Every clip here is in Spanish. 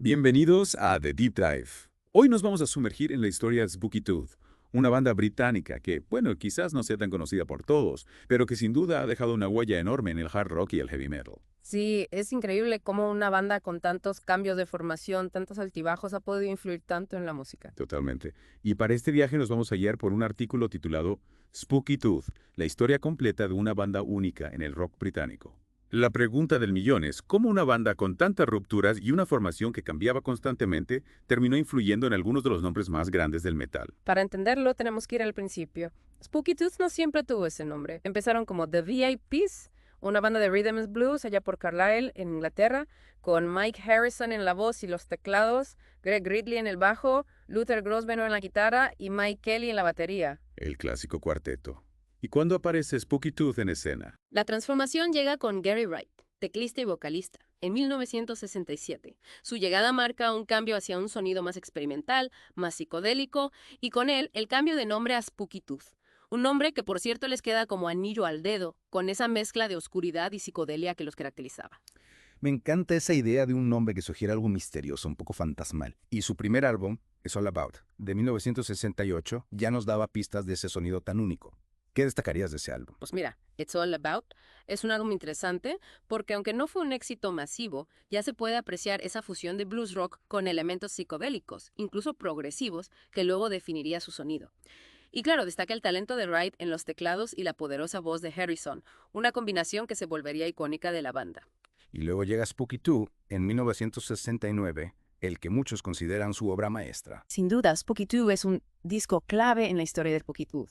Bienvenidos a The Deep Dive. Hoy nos vamos a sumergir en la historia de Spooky Tooth, una banda británica que, bueno, quizás no sea tan conocida por todos, pero que sin duda ha dejado una huella enorme en el hard rock y el heavy metal. Sí, es increíble cómo una banda con tantos cambios de formación, tantos altibajos, ha podido influir tanto en la música. Totalmente. Y para este viaje nos vamos a guiar por un artículo titulado Spooky Tooth, la historia completa de una banda única en el rock británico. La pregunta del millón es, ¿cómo una banda con tantas rupturas y una formación que cambiaba constantemente terminó influyendo en algunos de los nombres más grandes del metal? Para entenderlo, tenemos que ir al principio. Spooky Tooth no siempre tuvo ese nombre. Empezaron como The VIPs, una banda de rhythm and blues allá por Carlisle, en Inglaterra, con Mike Harrison en la voz y los teclados, Greg Ridley en el bajo, Luther Grosvenor en la guitarra y Mike Kelly en la batería. El clásico cuarteto. ¿Y cuándo aparece Spooky Tooth en escena? La transformación llega con Gary Wright, teclista y vocalista, en 1967. Su llegada marca un cambio hacia un sonido más experimental, más psicodélico, y con él el cambio de nombre a Spooky Tooth. Un nombre que por cierto les queda como anillo al dedo, con esa mezcla de oscuridad y psicodelia que los caracterizaba. Me encanta esa idea de un nombre que sugiere algo misterioso, un poco fantasmal. Y su primer álbum, es All About, de 1968, ya nos daba pistas de ese sonido tan único. ¿Qué destacarías de ese álbum? Pues mira, It's All About es un álbum interesante porque aunque no fue un éxito masivo, ya se puede apreciar esa fusión de blues rock con elementos psicodélicos, incluso progresivos, que luego definiría su sonido. Y claro, destaca el talento de Wright en los teclados y la poderosa voz de Harrison, una combinación que se volvería icónica de la banda. Y luego llega Spooky 2 en 1969, el que muchos consideran su obra maestra. Sin duda, Spooky Tooth es un disco clave en la historia de Spooky Tooth.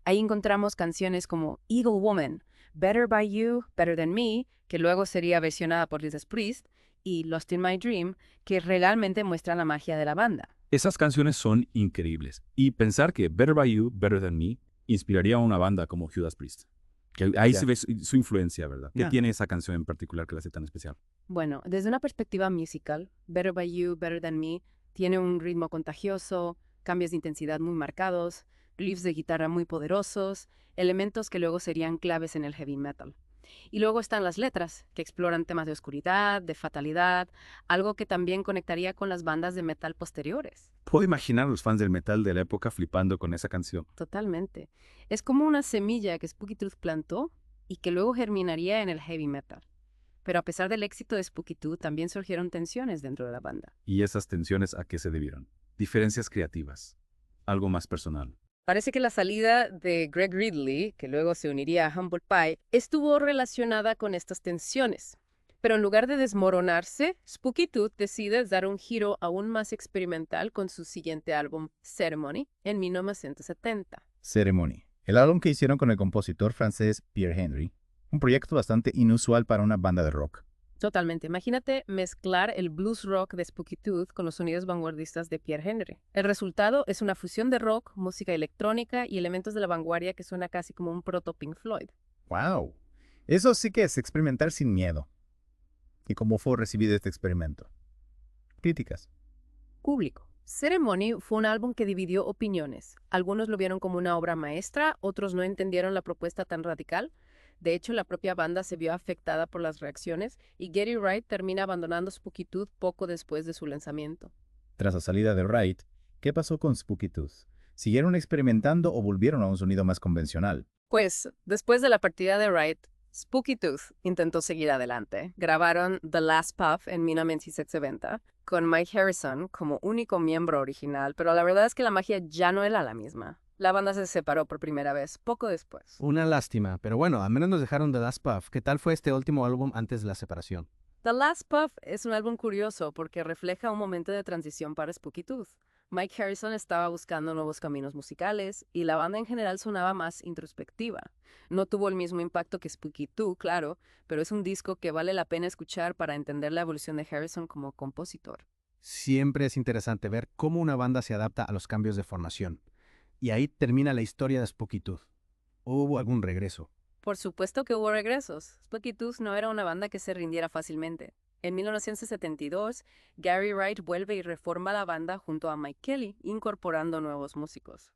Ahí encontramos canciones como Eagle Woman, Better by You, Better Than Me, que luego sería versionada por Judas Priest, y Lost in My Dream, que realmente muestran la magia de la banda. Esas canciones son increíbles. Y pensar que Better By You, Better Than Me inspiraría a una banda como Judas Priest. Que ahí Ya. se ve su influencia, ¿verdad? ¿Qué Ya. tiene esa canción en particular que la hace tan especial? Bueno, desde una perspectiva musical, Better by You, Better Than Me tiene un ritmo contagioso, cambios de intensidad muy marcados, riffs de guitarra muy poderosos, elementos que luego serían claves en el heavy metal. Y luego están las letras, que exploran temas de oscuridad, de fatalidad, algo que también conectaría con las bandas de metal posteriores. Puedo imaginar a los fans del metal de la época flipando con esa canción. Totalmente. Es como una semilla que Spooky Tooth plantó y que luego germinaría en el heavy metal. Pero a pesar del éxito de Spooky Tooth, también surgieron tensiones dentro de la banda. ¿Y esas tensiones a qué se debieron? Diferencias creativas. Algo más personal. Parece que la salida de Greg Ridley, que luego se uniría a Humble Pie, estuvo relacionada con estas tensiones. Pero en lugar de desmoronarse, Spooky Tooth decide dar un giro aún más experimental con su siguiente álbum, Ceremony, en 1970. Ceremony, el álbum que hicieron con el compositor francés Pierre Henry, un proyecto bastante inusual para una banda de rock. Totalmente. Imagínate mezclar el blues rock de Spooky Tooth con los sonidos vanguardistas de Pierre Henry. El resultado es una fusión de rock, música electrónica y elementos de la vanguardia que suena casi como un proto Pink Floyd. ¡Wow! Eso sí que es experimentar sin miedo. ¿Y cómo fue recibido este experimento? Críticas. Público. Ceremony fue un álbum que dividió opiniones. Algunos lo vieron como una obra maestra, otros no entendieron la propuesta tan radical. De hecho, la propia banda se vio afectada por las reacciones y Gary Wright termina abandonando Spooky Tooth poco después de su lanzamiento. Tras la salida de Wright, ¿qué pasó con Spooky Tooth? ¿Siguieron experimentando o volvieron a un sonido más convencional? Pues, después de la partida de Wright, Spooky Tooth intentó seguir adelante. Grabaron The Last Puff en 1970 con Mike Harrison como único miembro original, pero la verdad es que la magia ya no era la misma. La banda se separó por primera vez poco después. Una lástima, pero bueno, al menos nos dejaron The Last Puff. ¿Qué tal fue este último álbum antes de la separación? The Last Puff es un álbum curioso porque refleja un momento de transición para Spooky Tooth. Mike Harrison estaba buscando nuevos caminos musicales y la banda en general sonaba más introspectiva. No tuvo el mismo impacto que Spooky Tooth, claro, pero es un disco que vale la pena escuchar para entender la evolución de Harrison como compositor. Siempre es interesante ver cómo una banda se adapta a los cambios de formación. Y ahí termina la historia de Spooky Tooth. ¿Hubo algún regreso? Por supuesto que hubo regresos. Spooky Tooth no era una banda que se rindiera fácilmente. En 1972, Gary Wright vuelve y reforma la banda junto a Mike Kelly, incorporando nuevos músicos.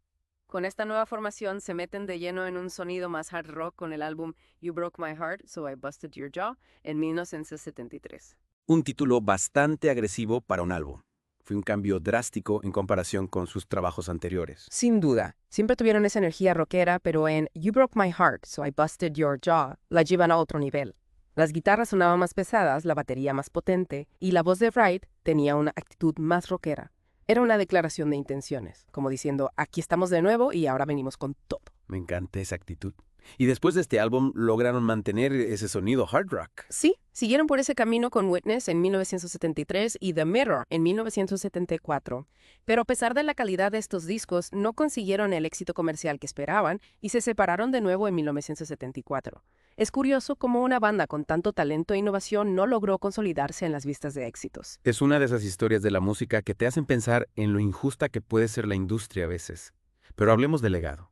Con esta nueva formación se meten de lleno en un sonido más hard rock con el álbum You Broke My Heart, So I Busted Your Jaw en 1973. Un título bastante agresivo para un álbum. Fue un cambio drástico en comparación con sus trabajos anteriores. Sin duda, siempre tuvieron esa energía rockera, pero en You Broke My Heart, So I Busted Your Jaw la llevan a otro nivel. Las guitarras sonaban más pesadas, la batería más potente, y la voz de Wright tenía una actitud más rockera. Era una declaración de intenciones, como diciendo, aquí estamos de nuevo y ahora venimos con todo. Me encanta esa actitud. Y después de este álbum lograron mantener ese sonido hard rock. Sí, siguieron por ese camino con Witness en 1973 y The Mirror en 1974. Pero a pesar de la calidad de estos discos, no consiguieron el éxito comercial que esperaban y se separaron de nuevo en 1974. Es curioso cómo una banda con tanto talento e innovación no logró consolidarse en las vistas de éxitos. Es una de esas historias de la música que te hacen pensar en lo injusta que puede ser la industria a veces. Pero hablemos del legado.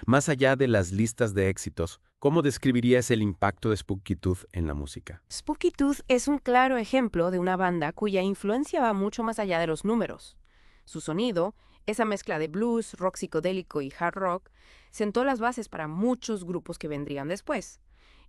Más allá de las listas de éxitos, ¿cómo describirías el impacto de Spooky Tooth en la música? Spooky Tooth es un claro ejemplo de una banda cuya influencia va mucho más allá de los números. Su sonido, esa mezcla de blues, rock psicodélico y hard rock, sentó las bases para muchos grupos que vendrían después.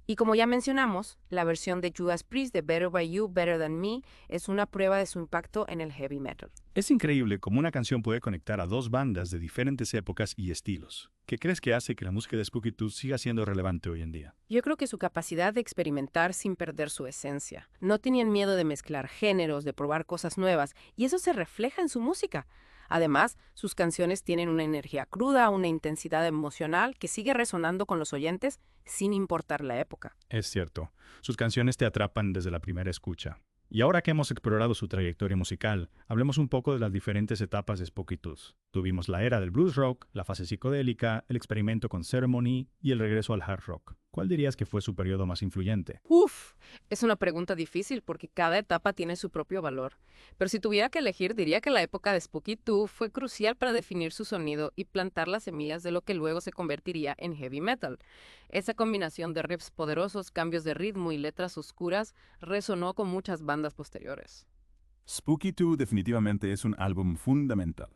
Y como ya mencionamos, la versión de Judas Priest de Better By You, Better Than Me es una prueba de su impacto en el heavy metal. Es increíble cómo una canción puede conectar a dos bandas de diferentes épocas y estilos. ¿Qué crees que hace que la música de Spooky Tooth siga siendo relevante hoy en día? Yo creo que su capacidad de experimentar sin perder su esencia. No tenían miedo de mezclar géneros, de probar cosas nuevas, y eso se refleja en su música. Además, sus canciones tienen una energía cruda, una intensidad emocional que sigue resonando con los oyentes sin importar la época. Es cierto, sus canciones te atrapan desde la primera escucha. Y ahora que hemos explorado su trayectoria musical, hablemos un poco de las diferentes etapas de Spooky Tooth. Tuvimos la era del blues rock, la fase psicodélica, el experimento con Ceremony y el regreso al hard rock. ¿Cuál dirías que fue su periodo más influyente? Es una pregunta difícil porque cada etapa tiene su propio valor. Pero si tuviera que elegir, diría que la época de Spooky Tooth fue crucial para definir su sonido y plantar las semillas de lo que luego se convertiría en heavy metal. Esa combinación de riffs poderosos, cambios de ritmo y letras oscuras resonó con muchas bandas posteriores. Spooky Tooth definitivamente es un álbum fundamental.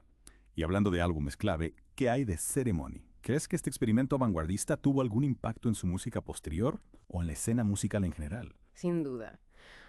Y hablando de álbumes clave, ¿qué hay de Ceremony? ¿Crees que este experimento vanguardista tuvo algún impacto en su música posterior o en la escena musical en general? Sin duda.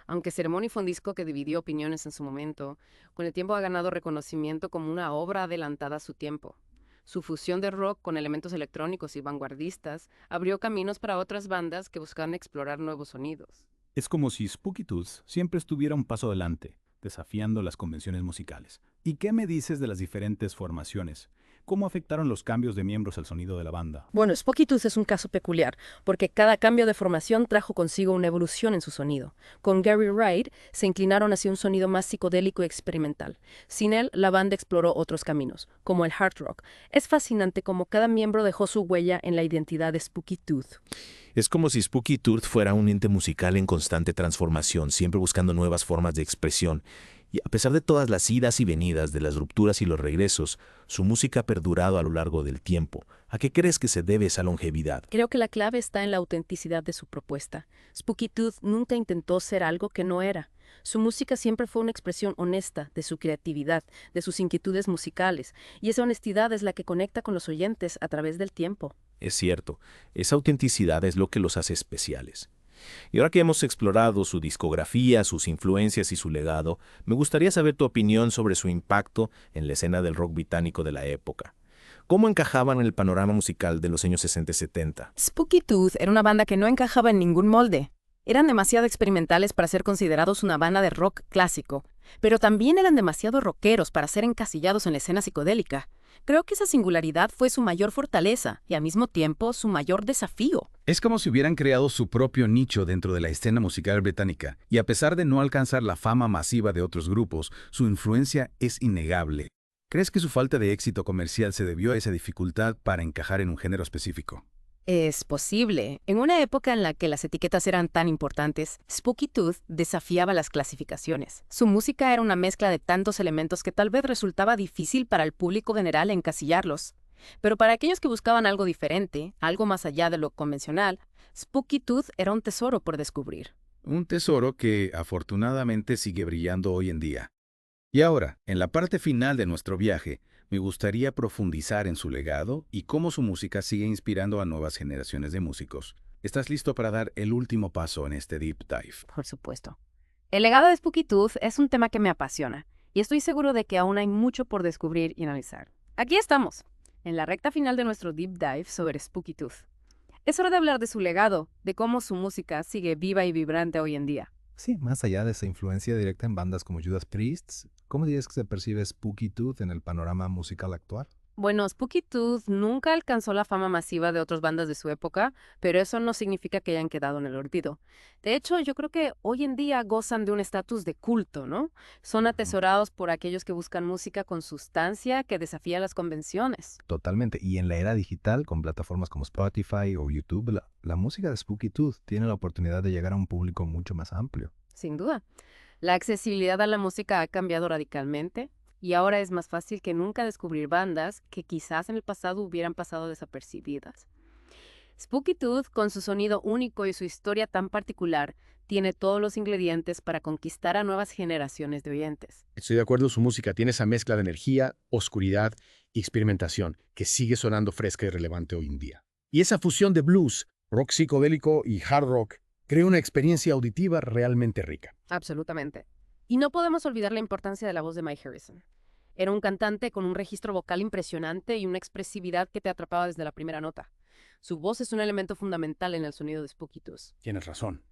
Aunque Ceremony fue un disco que dividió opiniones en su momento, con el tiempo ha ganado reconocimiento como una obra adelantada a su tiempo. Su fusión de rock con elementos electrónicos y vanguardistas abrió caminos para otras bandas que buscaban explorar nuevos sonidos. Es como si Spooky Tooth siempre estuviera un paso adelante, desafiando las convenciones musicales. ¿Y qué me dices de las diferentes formaciones? ¿Cómo afectaron los cambios de miembros al sonido de la banda? Bueno, Spooky Tooth es un caso peculiar, porque cada cambio de formación trajo consigo una evolución en su sonido. Con Gary Wright se inclinaron hacia un sonido más psicodélico y experimental. Sin él, la banda exploró otros caminos, como el hard rock. Es fascinante cómo cada miembro dejó su huella en la identidad de Spooky Tooth. Es como si Spooky Tooth fuera un ente musical en constante transformación, siempre buscando nuevas formas de expresión. Y a pesar de todas las idas y venidas, de las rupturas y los regresos, su música ha perdurado a lo largo del tiempo. ¿A qué crees que se debe esa longevidad? Creo que la clave está en la autenticidad de su propuesta. Spooky Tooth nunca intentó ser algo que no era. Su música siempre fue una expresión honesta de su creatividad, de sus inquietudes musicales, y esa honestidad es la que conecta con los oyentes a través del tiempo. Es cierto, esa autenticidad es lo que los hace especiales. Y ahora que hemos explorado su discografía, sus influencias y su legado, me gustaría saber tu opinión sobre su impacto en la escena del rock británico de la época. ¿Cómo encajaban en el panorama musical de los años 60 y 70? Spooky Tooth era una banda que no encajaba en ningún molde. Eran demasiado experimentales para ser considerados una banda de rock clásico, pero también eran demasiado rockeros para ser encasillados en la escena psicodélica. Creo que esa singularidad fue su mayor fortaleza y al mismo tiempo su mayor desafío. Es como si hubieran creado su propio nicho dentro de la escena musical británica, y a pesar de no alcanzar la fama masiva de otros grupos, su influencia es innegable. ¿Crees que su falta de éxito comercial se debió a esa dificultad para encajar en un género específico? Es posible. En una época en la que las etiquetas eran tan importantes, Spooky Tooth desafiaba las clasificaciones. Su música era una mezcla de tantos elementos que tal vez resultaba difícil para el público general encasillarlos. Pero para aquellos que buscaban algo diferente, algo más allá de lo convencional, Spooky Tooth era un tesoro por descubrir. Un tesoro que afortunadamente sigue brillando hoy en día. Y ahora, en la parte final de nuestro viaje, me gustaría profundizar en su legado y cómo su música sigue inspirando a nuevas generaciones de músicos. ¿Estás listo para dar el último paso en este Deep Dive? Por supuesto. El legado de Spooky Tooth es un tema que me apasiona y estoy seguro de que aún hay mucho por descubrir y analizar. Aquí estamos, en la recta final de nuestro deep dive sobre Spooky Tooth. Es hora de hablar de su legado, de cómo su música sigue viva y vibrante hoy en día. Sí, más allá de esa influencia directa en bandas como Judas Priest, ¿cómo dirías que se percibe Spooky Tooth en el panorama musical actual? Bueno, Spooky Tooth nunca alcanzó la fama masiva de otras bandas de su época, pero eso no significa que hayan quedado en el olvido. De hecho, yo creo que hoy en día gozan de un estatus de culto, ¿no? Son atesorados por aquellos que buscan música con sustancia que desafía las convenciones. Totalmente. Y en la era digital, con plataformas como Spotify o YouTube, la música de Spooky Tooth tiene la oportunidad de llegar a un público mucho más amplio. Sin duda. La accesibilidad a la música ha cambiado radicalmente y ahora es más fácil que nunca descubrir bandas que quizás en el pasado hubieran pasado desapercibidas. Spooky Tooth, con su sonido único y su historia tan particular, tiene todos los ingredientes para conquistar a nuevas generaciones de oyentes. Estoy de acuerdo, su música tiene esa mezcla de energía, oscuridad y experimentación que sigue sonando fresca y relevante hoy en día. Y esa fusión de blues, rock psicodélico y hard rock crea una experiencia auditiva realmente rica. Absolutamente. Y no podemos olvidar la importancia de la voz de Mike Harrison. Era un cantante con un registro vocal impresionante y una expresividad que te atrapaba desde la primera nota. Su voz es un elemento fundamental en el sonido de Spooky Tooth. Tienes razón.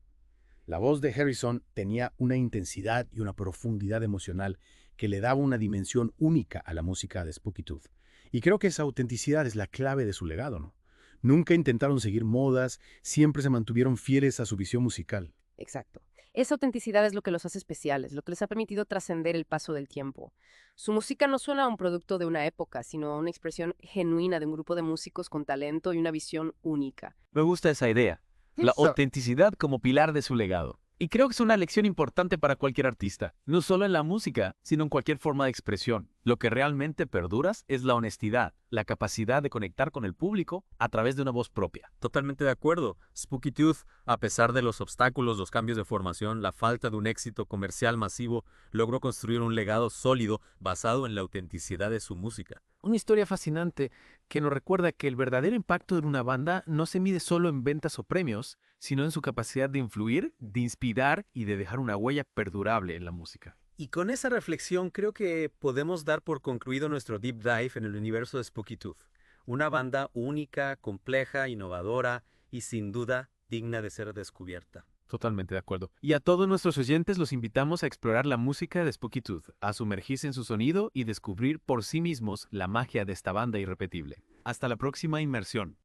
La voz de Harrison tenía una intensidad y una profundidad emocional que le daba una dimensión única a la música de Spooky Tooth. Y creo que esa autenticidad es la clave de su legado, ¿no? Nunca intentaron seguir modas, siempre se mantuvieron fieles a su visión musical. Exacto. Esa autenticidad es lo que los hace especiales, lo que les ha permitido trascender el paso del tiempo. Su música no suena a un producto de una época, sino a una expresión genuina de un grupo de músicos con talento y una visión única. Me gusta esa idea, la autenticidad como pilar de su legado. Y creo que es una lección importante para cualquier artista, no solo en la música, sino en cualquier forma de expresión. Lo que realmente perduras es la honestidad, la capacidad de conectar con el público a través de una voz propia. Totalmente de acuerdo. Spooky Tooth, a pesar de los obstáculos, los cambios de formación, la falta de un éxito comercial masivo, logró construir un legado sólido basado en la autenticidad de su música. Una historia fascinante que nos recuerda que el verdadero impacto de una banda no se mide solo en ventas o premios, sino en su capacidad de influir, de inspirar y de dejar una huella perdurable en la música. Y con esa reflexión creo que podemos dar por concluido nuestro deep dive en el universo de Spooky Tooth. Una banda única, compleja, innovadora y sin duda digna de ser descubierta. Totalmente de acuerdo. Y a todos nuestros oyentes los invitamos a explorar la música de Spooky Tooth, a sumergirse en su sonido y descubrir por sí mismos la magia de esta banda irrepetible. Hasta la próxima inmersión.